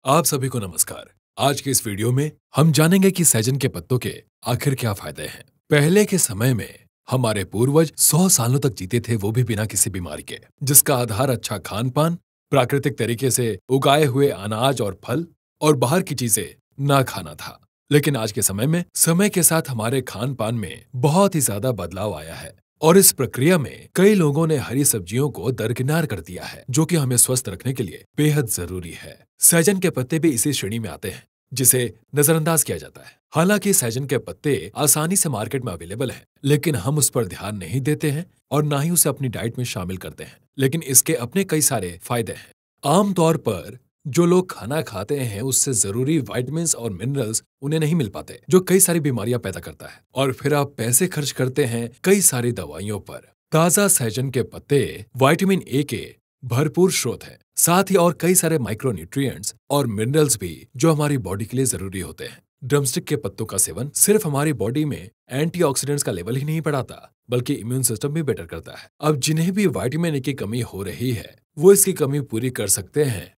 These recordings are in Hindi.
आप सभी को नमस्कार। आज के इस वीडियो में हम जानेंगे कि सहजन के पत्तों के आखिर क्या फायदे हैं। पहले के समय में हमारे पूर्वज 100 सालों तक जीते थे, वो भी बिना किसी बीमारी के, जिसका आधार अच्छा खान पान, प्राकृतिक तरीके से उगाए हुए अनाज और फल और बाहर की चीजें ना खाना था। लेकिन आज के समय में समय के साथ हमारे खान पान में बहुत ही ज्यादा बदलाव आया है और इस प्रक्रिया में कई लोगों ने हरी सब्जियों को दरकिनार कर दिया है, जो कि हमें स्वस्थ रखने के लिए बेहद जरूरी है। सहजन के पत्ते भी इसी श्रेणी में आते हैं, जिसे नजरअंदाज किया जाता है। हालांकि सहजन के पत्ते आसानी से मार्केट में अवेलेबल हैं, लेकिन हम उस पर ध्यान नहीं देते हैं और ना ही उसे अपनी डाइट में शामिल करते हैं। लेकिन इसके अपने कई सारे फायदे हैं। आमतौर पर जो लोग खाना खाते हैं उससे जरूरी विटामिन्स और मिनरल्स उन्हें नहीं मिल पाते, जो कई सारी बीमारियां पैदा करता है। और फिर आप पैसे खर्च करते हैं कई सारी दवाइयों पर। ताजा सहजन के पत्ते विटामिन ए के भरपूर स्रोत हैं, साथ ही और कई सारे माइक्रोन्यूट्रिएंट्स और मिनरल्स भी जो हमारी बॉडी के लिए जरूरी होते हैं। ड्रमस्टिक के पत्तों का सेवन सिर्फ हमारी बॉडी में एंटीऑक्सीडेंट्स का लेवल ही नहीं बढ़ाता, बल्कि इम्यून सिस्टम भी बेटर करता है। अब जिन्हें भी विटामिन ए की कमी हो रही है, वो इसकी कमी पूरी कर सकते हैं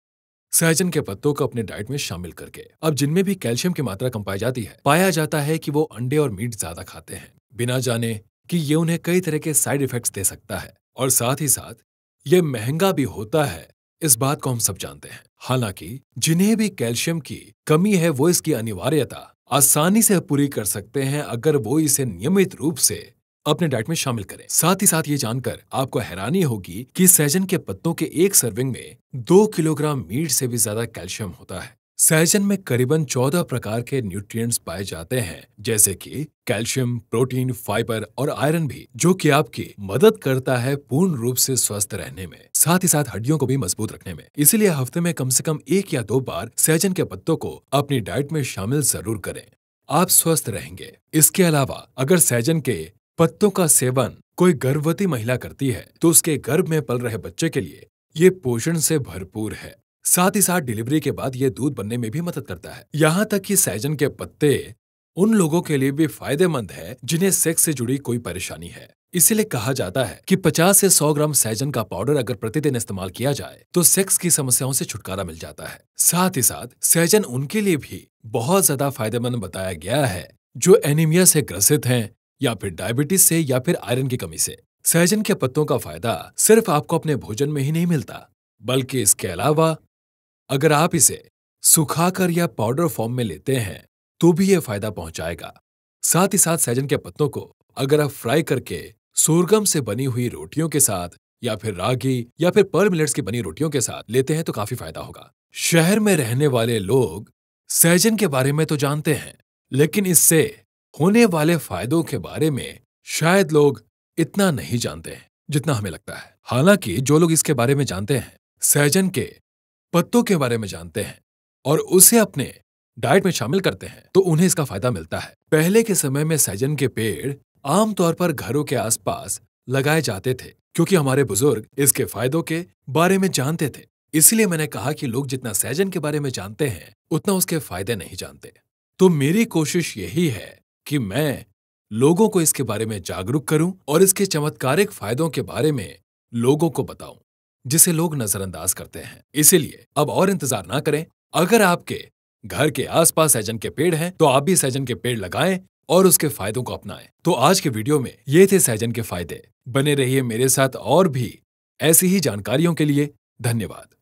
सहजन के पत्तों को अपने डाइट में शामिल करके। अब जिनमें भी कैल्शियम की मात्रा कम पाई जाती है, पाया जाता है कि वो अंडे और मीट ज्यादा खाते हैं, बिना जाने कि ये उन्हें कई तरह के साइड इफेक्ट्स दे सकता है और साथ ही साथ ये महंगा भी होता है। इस बात को हम सब जानते हैं। हालांकि जिन्हें भी कैल्शियम की कमी है, वो इसकी अनिवार्यता आसानी से पूरी कर सकते हैं अगर वो इसे नियमित रूप से अपने डाइट में शामिल करें। साथ ही साथ ये जानकर आपको हैरानी होगी कि सहजन के पत्तों के एक सर्विंग में 2 किलोग्राम मीट से भी ज्यादा कैल्शियम होता है। सहजन में करीबन 14 प्रकार के न्यूट्रिएंट्स पाए जाते हैं, जैसे कि कैल्शियम, प्रोटीन, फाइबर और आयरन भी, जो कि आपकी मदद करता है पूर्ण रूप से स्वस्थ रहने में, साथ ही साथ हड्डियों को भी मजबूत रखने में। इसीलिए हफ्ते में कम से कम 1 या 2 बार सहजन के पत्तों को अपनी डाइट में शामिल जरूर करें। आप स्वस्थ रहेंगे। इसके अलावा अगर सहजन के पत्तों का सेवन कोई गर्भवती महिला करती है, तो उसके गर्भ में पल रहे बच्चे के लिए ये पोषण से भरपूर है। साथ ही साथ डिलीवरी के बाद ये दूध बनने में भी मदद करता है। यहाँ तक कि सहजन के पत्ते उन लोगों के लिए भी फायदेमंद है जिन्हें सेक्स से जुड़ी कोई परेशानी है। इसीलिए कहा जाता है कि 50 से 100 ग्राम सहजन का पाउडर अगर प्रतिदिन इस्तेमाल किया जाए तो सेक्स की समस्याओं से छुटकारा मिल जाता है। साथ ही साथ सहजन उनके लिए भी बहुत ज्यादा फायदेमंद बताया गया है जो एनीमिया से ग्रसित हैं, या फिर डायबिटीज से, या फिर आयरन की कमी से। सहजन के पत्तों का फायदा सिर्फ आपको अपने भोजन में ही नहीं मिलता, बल्कि इसके अलावा अगर आप इसे सुखाकर या पाउडर फॉर्म में लेते हैं तो भी यह फायदा पहुंचाएगा। साथ ही साथ सहजन के पत्तों को अगर आप फ्राई करके सोरगम से बनी हुई रोटियों के साथ, या फिर रागी या फिर पर्ल मिलेट्स की बनी रोटियों के साथ लेते हैं तो काफी फायदा होगा। शहर में रहने वाले लोग सहजन के बारे में तो जानते हैं, लेकिन इससे होने वाले फायदों के बारे में शायद लोग इतना नहीं जानते हैं जितना हमें लगता है। हालांकि जो लोग इसके बारे में जानते हैं, सहजन के पत्तों के बारे में जानते हैं और उसे अपने डाइट में शामिल करते हैं, तो उन्हें इसका फायदा मिलता है। पहले के समय में सहजन के पेड़ आमतौर पर घरों के आसपास लगाए जाते थे, क्योंकि हमारे बुजुर्ग इसके फायदों के बारे में जानते थे। इसलिए मैंने कहा कि लोग जितना सहजन के बारे में जानते हैं, उतना उसके फायदे नहीं जानते। तो मेरी कोशिश यही है कि मैं लोगों को इसके बारे में जागरूक करूं और इसके चमत्कारिक फायदों के बारे में लोगों को बताऊं, जिसे लोग नजरअंदाज करते हैं। इसीलिए अब और इंतजार ना करें। अगर आपके घर के आसपास सहजन के पेड़ हैं, तो आप भी सहजन के पेड़ लगाएं और उसके फायदों को अपनाएं। तो आज के वीडियो में ये थे सहजन के फायदे। बने रहिए मेरे साथ और भी ऐसी ही जानकारियों के लिए। धन्यवाद।